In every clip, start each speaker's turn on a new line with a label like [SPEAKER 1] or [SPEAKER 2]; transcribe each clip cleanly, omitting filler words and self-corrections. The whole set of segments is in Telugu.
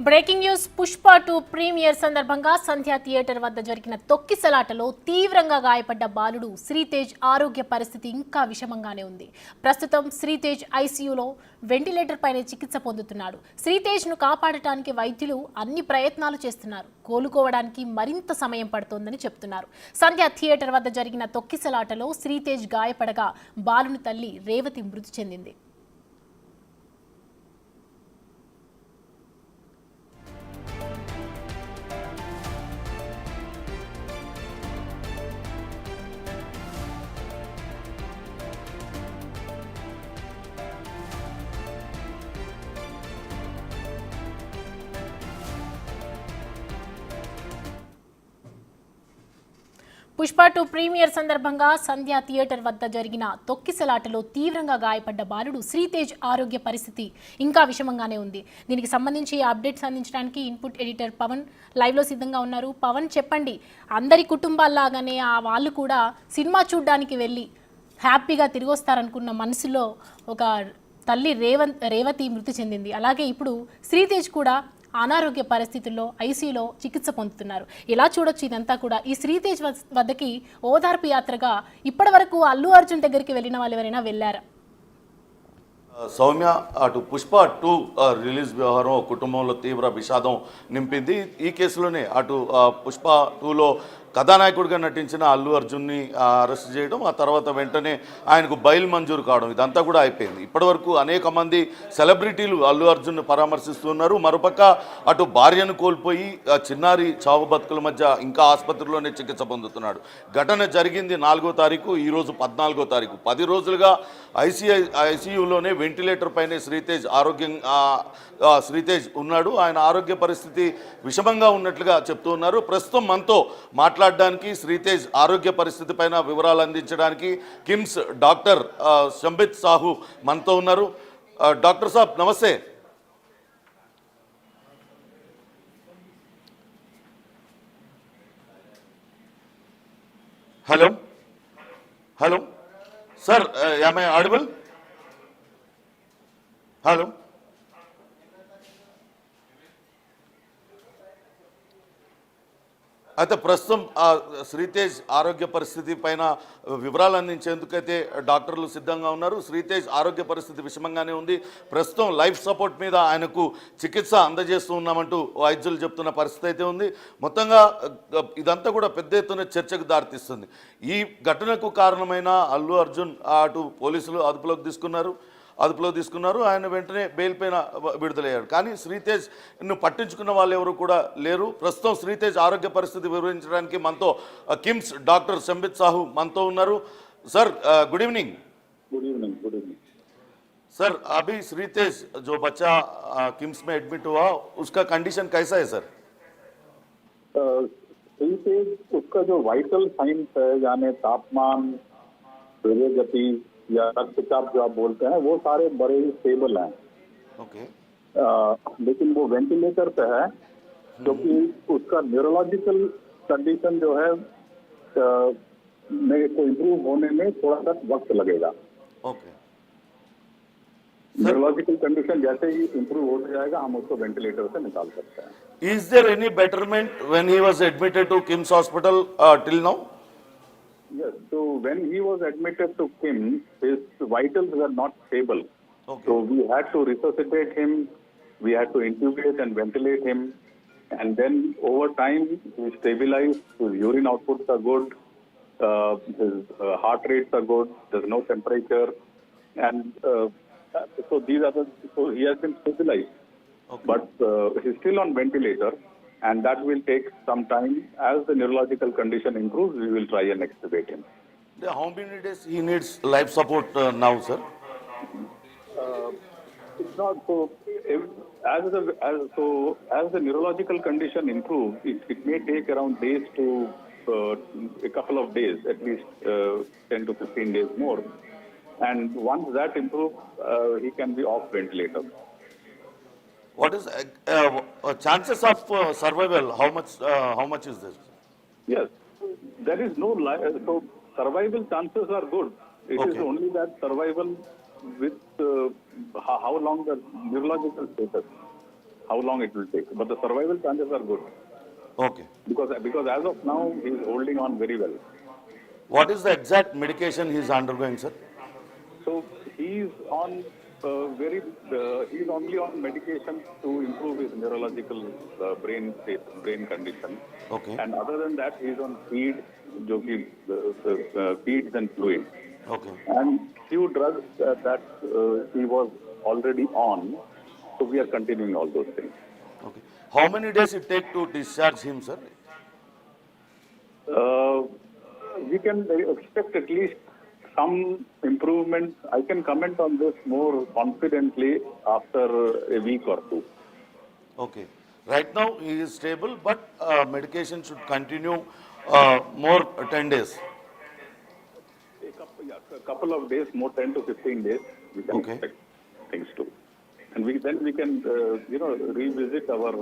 [SPEAKER 1] బ్రేకింగ్ న్యూస్ పుష్ప 2 ప్రీమియర్ సందర్భంగా సంధ్య థియేటర్ వద్ద జరిగిన తొక్కిసలాటలో తీవ్రంగా గాయపడ్డ బాలుడు శ్రీతేజ్ ఆరోగ్య పరిస్థితి ఇంకా విషమంగానే ఉంది. ప్రస్తుతం శ్రీతేజ్ ఐసీయూలో వెంటిలేటర్ పైనే చికిత్స పొందుతున్నాడు. శ్రీతేజ్ను కాపాడటానికి వైద్యులు అన్ని ప్రయత్నాలు చేస్తున్నారు. కోలుకోవడానికి మరింత సమయం పడుతోందని చెప్తున్నారు. సంధ్య థియేటర్ వద్ద జరిగిన తొక్కిసలాటలో శ్రీతేజ్ గాయపడగా బాలుని తల్లి రేవతి మృతి చెందింది. పుష్ప 2 ప్రీమియర్ సందర్భంగా సంధ్య థియేటర్ వద్ద జరిగిన తొక్కిసలాటలో తీవ్రంగా గాయపడ్డ బాలుడు శ్రీతేజ్ ఆరోగ్య పరిస్థితి ఇంకా విషమంగానే ఉంది. దీనికి సంబంధించి అప్డేట్స్ అందించడానికి ఇన్పుట్ ఎడిటర్ పవన్ లైవ్లో సిద్ధంగా ఉన్నారు. పవన్, చెప్పండి, అందరి కుటుంబాల్లాగానే వాళ్ళు కూడా సినిమా చూడడానికి వెళ్ళి హ్యాపీగా తిరిగి వస్తారనుకున్న మనసులో ఒక తల్లి రేవతి మృతి చెందింది. అలాగే ఇప్పుడు శ్రీతేజ్ కూడా అనారోగ్య పరిస్థితుల్లో ఐసీయూలో చికిత్స పొందుతున్నారు. ఎలా చూడొచ్చు ఇదంతా కూడా? ఈ శ్రీతేజ్ వద్దకి ఓదార్పు యాత్రగా ఇప్పటి వరకు అల్లు అర్జున్ దగ్గరికి వెళ్ళిన వాళ్ళు ఎవరైనా వెళ్ళారా?
[SPEAKER 2] సౌమ్య, అటు పుష్ప 2 రిలీజ్ వ్యవహారం కుటుంబంలో తీవ్ర విషాదం నింపింది. ఈ కేసులోనే అటు పుష్ప 2లో కథానాయకుడిగా నటించిన అల్లు అర్జున్ని అరెస్ట్ చేయడం, ఆ తర్వాత వెంటనే ఆయనకు బెయిల్ మంజూరు కావడం, ఇదంతా కూడా అయిపోయింది. ఇప్పటివరకు అనేక మంది సెలబ్రిటీలు అల్లు అర్జున్ను పరామర్శిస్తున్నారు. మరోపక్క అటు భార్యను కోల్పోయి చిన్నారి చావు బతుకుల మధ్య ఇంకా ఆసుపత్రిలోనే చికిత్స పొందుతున్నాడు. ఘటన జరిగింది 4వ తారీఖు, ఈరోజు 14వ తారీఖు. 10 రోజులుగా ఐసీయూలోనే వెంటిలేటర్ పైనే శ్రీతేజ్ ఉన్నాడు. ఆయన ఆరోగ్య పరిస్థితి విషమంగా ఉన్నట్లుగా చెప్తూ ఉన్నారు. ప్రస్తుతం మనతో మాట్లాడడానికి, శ్రీతేజ్ ఆరోగ్య పరిస్థితి పైన వివరాలు అందించడానికి కిమ్స్ డాక్టర్ సంబిత్ సాహు మనతో ఉన్నారు. డాక్టర్ సాబ్, నమస్తే. Hello hello sir, am I audible? Hello. అయితే ప్రస్తుతం శ్రీతేజ్ ఆరోగ్య పరిస్థితి పైన వివరాలు అందించేందుకైతే డాక్టర్లు సిద్ధంగా ఉన్నారు. శ్రీతేజ్ ఆరోగ్య పరిస్థితి విషమంగానే ఉంది. ప్రస్తుతం లైఫ్ సపోర్ట్ మీద ఆయనకు చికిత్స అందజేస్తూ ఉన్నామంటూ వైద్యులు చెప్తున్న పరిస్థితి అయితే ఉంది. మొత్తంగా ఇదంతా కూడా పెద్ద ఎత్తున చర్చకు దారితీస్తుంది. ఈ ఘటనకు కారణమైన అల్లు అర్జున్ అటు పోలీసులు అదుపులోకి తీసుకున్నారు. ఆయన వెంటనే బెయిల్ పైన విడుదలయ్యాడు. కానీ శ్రీతేజ్ను పట్టించుకున్న వాళ్ళు ఎవరు కూడా లేరు. ప్రస్తుతం శ్రీతేజ్ ఆరోగ్య పరిస్థితి వివరించడానికి మనతో కిమ్స్ డాక్టర్ సంబిత్ సాహు మనతో ఉన్నారు. Sir good evening.
[SPEAKER 3] Good evening. Good evening
[SPEAKER 2] sir. अभी श्रीतेज जो बच्चा किम्स में एडमिट हुआ, उसका कंडीशन कैसा है सर?
[SPEAKER 3] श्रीतेज, उसका जो वाइटल साइंस है, यानी तापमान, हृदय गति या रक्तचाप जो आप बोलते हैं, वो सारे बड़े ही स्टेबल हैं.
[SPEAKER 2] ओके.
[SPEAKER 3] लेकिन वो वेंटिलेटर पे है क्योंकि उसका न्यूरोलॉजिकल कंडीशन जो है को इम्प्रूव होने में थोड़ा सा वक्त लगेगा.
[SPEAKER 2] ओके.
[SPEAKER 3] न्यूरोलॉजिकल कंडीशन जैसे ही इम्प्रूव होता जाएगा हम उसको वेंटिलेटर से निकाल सकते हैं.
[SPEAKER 2] Is there any betterment when he was admitted to KIMS hospital till now?
[SPEAKER 3] Yes. So when he was admitted to KIMS, his vitals were not stable.
[SPEAKER 2] Okay.
[SPEAKER 3] So we had to resuscitate him, we had to intubate and ventilate him, and then over time he stabilized. His urine outputs are good, his heart rates are good, there's no temperature, and so he has been stabilized.
[SPEAKER 2] Okay.
[SPEAKER 3] But he's still on ventilator, and that will take some time. As the neurological condition improves, we will try and extubate him.
[SPEAKER 2] How many days he needs life support now, sir?
[SPEAKER 3] It's not so. As the neurological condition improves, it may take around days to a couple of days, at least 10 to 15 days more. And once that improves, he can be off ventilator.
[SPEAKER 2] What is chances of survival? How much is this?
[SPEAKER 3] Yes, there is no so survival chances are good. It is
[SPEAKER 2] Okay.
[SPEAKER 3] only that survival with how long the neurological status. how long it will take. But the survival chances are good
[SPEAKER 2] Okay.
[SPEAKER 3] because as of now he is holding on very well.
[SPEAKER 2] What is the exact medication he is undergoing, sir?
[SPEAKER 3] So he is on he is only on medication to improve his neurological brain state, brain condition.
[SPEAKER 2] Okay.
[SPEAKER 3] And other than that, he is on feed, feeds and fluids.
[SPEAKER 2] Okay.
[SPEAKER 3] And few drugs that he was already on. So we are continuing all those things.
[SPEAKER 2] Okay. How many days it take to discharge him, sir?
[SPEAKER 3] We can expect at least some improvement. I can comment on this more confidently after a week or two.
[SPEAKER 2] Okay. Right now he is stable, but medication should continue more 10 days.
[SPEAKER 3] A couple of days, more 10 to 15 days, we can
[SPEAKER 2] Okay.
[SPEAKER 3] expect things to. And we can revisit our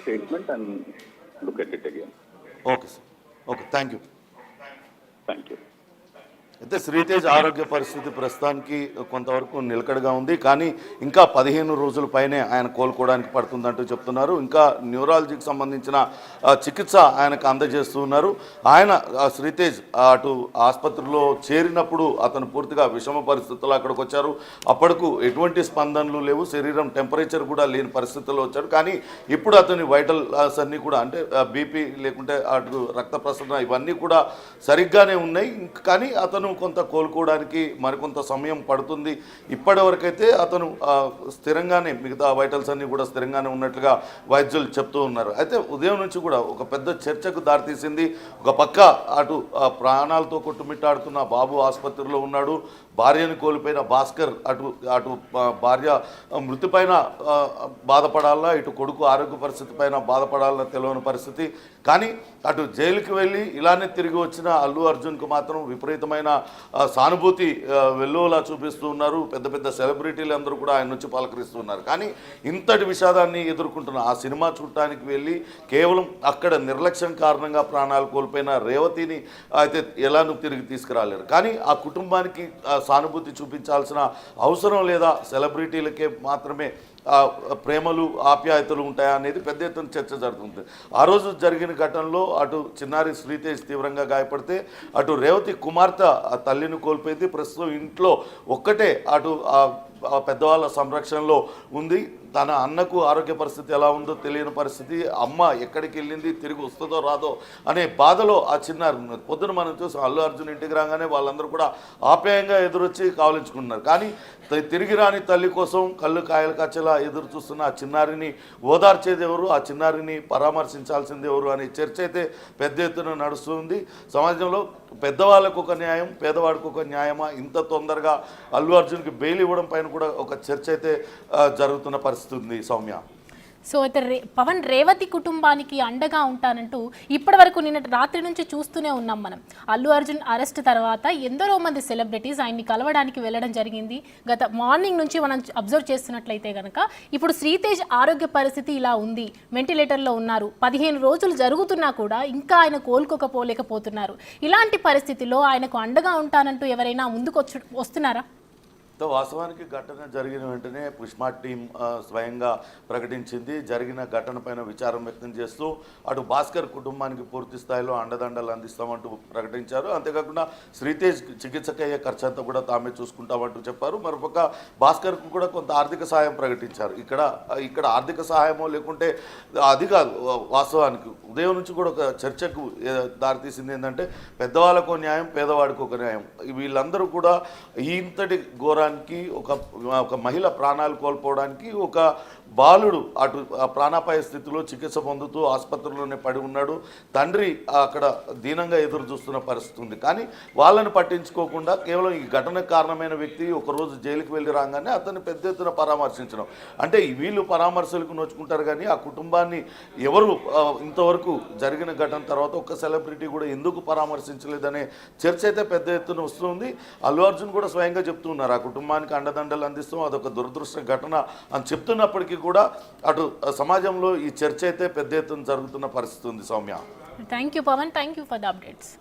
[SPEAKER 3] statement and look at it again.
[SPEAKER 2] Okay, sir. Okay, thank you.
[SPEAKER 3] Thank you.
[SPEAKER 2] అయితే శ్రీతేజ్ ఆరోగ్య పరిస్థితి ప్రస్తుతానికి కొంతవరకు నిలకడగా ఉంది, కానీ ఇంకా 15 రోజుల పైనే ఆయన కోలుకోవడానికి పడుతుందంటూ చెప్తున్నారు. ఇంకా న్యూరాలజీకి సంబంధించిన చికిత్స ఆయనకు అందజేస్తూ ఉన్నారు. ఆయన శ్రీతేజ్ అటు ఆసుపత్రిలో చేరినప్పుడు అతను పూర్తిగా విషమ పరిస్థితుల్లో అక్కడికి వచ్చారు. అప్పటికు ఎటువంటి స్పందనలు లేవు, శరీరం టెంపరేచర్ కూడా లేని పరిస్థితుల్లో వచ్చాడు. కానీ ఇప్పుడు అతని వైటల్స్ అన్నీ కూడా, అంటే బీపీ లేకుంటే అటు రక్త ప్రసరణ ఇవన్నీ కూడా సరిగ్గానే ఉన్నాయి. కానీ అతను కొంత కోలుకోవడానికి మరికొంత సమయం పడుతుంది. ఇప్పటివరకైతే అతను స్థిరంగానే, మిగతా వైటల్స్ అన్నీ కూడా స్థిరంగానే ఉన్నట్లుగా వైద్యులు చెప్తూ ఉన్నారు. అయితే ఉదయం నుంచి కూడా ఒక పెద్ద చర్చకు దారితీసింది. ఒక పక్క అటు ప్రాణాలతో కొట్టుమిట్టాడుతున్న బాబు ఆసుపత్రిలో ఉన్నాడు, భార్యను కోల్పోయిన భాస్కర్ అటు భార్య మృతి పైన బాధపడాలా, ఇటు కొడుకు ఆరోగ్య పరిస్థితి పైన బాధపడాలన్న తెలియని పరిస్థితి. కానీ అటు జైలుకి వెళ్ళి ఇలానే తిరిగి వచ్చిన అల్లు అర్జున్కు మాత్రం విపరీతమైన సానుభూతి వెల్లువలా చూపిస్తూ ఉన్నారు. పెద్ద పెద్ద సెలబ్రిటీలు అందరూ కూడా ఆయన నుంచి పలకరిస్తున్నారు. కానీ ఇంతటి విషాదాన్ని ఎదుర్కొంటున్న ఆ సినిమా చూడటానికి వెళ్ళి కేవలం అక్కడ నిర్లక్ష్యం కారణంగా ప్రాణాలు కోల్పోయిన రేవతిని అయితే ఎలానూ తిరిగి తీసుకురాలేరు. కానీ ఆ కుటుంబానికి సానుభూతి చూపించాల్సిన అవసరం లేదా, సెలబ్రిటీలకే మాత్రమే ప్రేమలు ఆప్యాయతలు ఉంటాయా అనేది పెద్ద ఎత్తున చర్చ జరుగుతుంది. ఆ రోజు జరిగిన ఘటనలో అటు చిన్నారి శ్రీతేజ్ తీవ్రంగా గాయపడితే, అటు రేవతి కుమార్తె తల్లిని కోల్పోయింది. ప్రస్తుతం ఇంట్లో ఒక్కటే అటు పెద్దవాళ్ళ సంరక్షణలో ఉంది. తన అన్నకు ఆరోగ్య పరిస్థితి ఎలా ఉందో తెలియని పరిస్థితి, అమ్మ ఎక్కడికి వెళ్ళింది, తిరిగి వస్తుందో రాదో అనే బాధలో ఆ చిన్నారి ఉన్నారు. పొద్దున మనం చూసాం అల్లు అర్జున్ ఇంటికి రాగానే వాళ్ళందరూ కూడా ఆప్యాయంగా ఎదురొచ్చి కావలించుకుంటున్నారు. కానీ తిరిగి రాని తల్లి కోసం కళ్ళు కాయలు కచ్చేలా ఎదురు చూస్తున్న ఆ చిన్నారిని ఓదార్చేది ఎవరు, ఆ చిన్నారిని పరామర్శించాల్సింది ఎవరు అనే చర్చ అయితే పెద్ద ఎత్తున నడుస్తుంది సమాజంలో. పెద్దవాళ్ళకు ఒక న్యాయం, పేదవాడికి ఒక న్యాయమా, ఇంత తొందరగా అల్లు అర్జున్కి బెయిల్ ఇవ్వడం పైన కూడా ఒక చర్చ అయితే జరుగుతున్న పరిస్థితి ఉంది సౌమ్య.
[SPEAKER 1] సో అయితే పవన్ రేవతి కుటుంబానికి అండగా ఉంటానంటూ ఇప్పటి వరకు నిన్న రాత్రి నుంచి చూస్తూనే ఉన్నాం మనం. అల్లు అర్జున్ అరెస్ట్ తర్వాత ఎందరో మంది సెలబ్రిటీస్ ఆయన్ని కలవడానికి వెళ్ళడం జరిగింది. గత మార్నింగ్ నుంచి మనం అబ్జర్వ్ చేస్తున్నట్లయితే కనుక ఇప్పుడు శ్రీతేజ్ ఆరోగ్య పరిస్థితి ఇలా ఉంది, వెంటిలేటర్లో ఉన్నారు, 15 రోజులు జరుగుతున్నా కూడా ఇంకా ఆయన కోలుకోకపోలేకపోతున్నారు. ఇలాంటి పరిస్థితిలో ఆయనకు అండగా ఉంటానంటూ ఎవరైనా ముందుకు వస్తున్నారా?
[SPEAKER 2] వాస్తవానికి ఘటన జరిగిన వెంటనే పుష్ప టీం స్వయంగా ప్రకటించింది. జరిగిన ఘటన పైన విచారం వ్యక్తం చేస్తూ అటు భాస్కర్ కుటుంబానికి పూర్తి స్థాయిలో అండదండలు అందిస్తామంటూ ప్రకటించారు. అంతేకాకుండా శ్రీతేజ్ చికిత్సకయ్యే ఖర్చు అంతా కూడా తామే చూసుకుంటామంటూ చెప్పారు. మరొక భాస్కర్కు కూడా కొంత ఆర్థిక సహాయం ప్రకటించారు. ఇక్కడ ఆర్థిక సహాయమో లేకుంటే అది కాదు, వాస్తవానికి ఉదయం నుంచి కూడా ఒక చర్చకు దారితీసింది. ఏంటంటే పెద్దవాళ్ళకు న్యాయం, పేదవాడికి ఒక న్యాయం. వీళ్ళందరూ కూడా ఇంతటి ఘోరాన్ని ఒక మహిళ ప్రాణాలు కోల్పోవడానికి ఒక బాలుడు అటు ప్రాణాపాయ స్థితిలో చికిత్స పొందుతూ ఆసుపత్రిలోనే పడి ఉన్నాడు. తండ్రి అక్కడ దీనంగా ఎదురు చూస్తున్న పరిస్థితి ఉంది. కానీ వాళ్ళని పట్టించుకోకుండా కేవలం ఈ ఘటనకు కారణమైన వ్యక్తి ఒకరోజు జైలుకి వెళ్ళి రాగానే అతన్ని పెద్ద ఎత్తున పరామర్శించడం, అంటే వీళ్ళు పరామర్శలకు నోచుకుంటారు కానీ ఆ కుటుంబాన్ని ఎవరు ఇంతవరకు జరిగిన ఘటన తర్వాత ఒక్క సెలబ్రిటీ కూడా ఎందుకు పరామర్శించలేదనే చర్చ అయితే పెద్ద ఎత్తున వస్తుంది. అల్లు అర్జున్ కూడా స్వయంగా చెప్తున్నారు ఆ కుటుంబానికి అండదండలు అందిస్తాం, అదొక దురదృష్ట ఘటన అని చెప్తున్నప్పటికీ కూడా అటు సమాజంలో ఈ చర్చ అయితే పెద్ద ఎత్తున జరుగుతున్న పరిస్థితి ఉంది Soumya.
[SPEAKER 1] Thank you Pavan, thank you for the updates.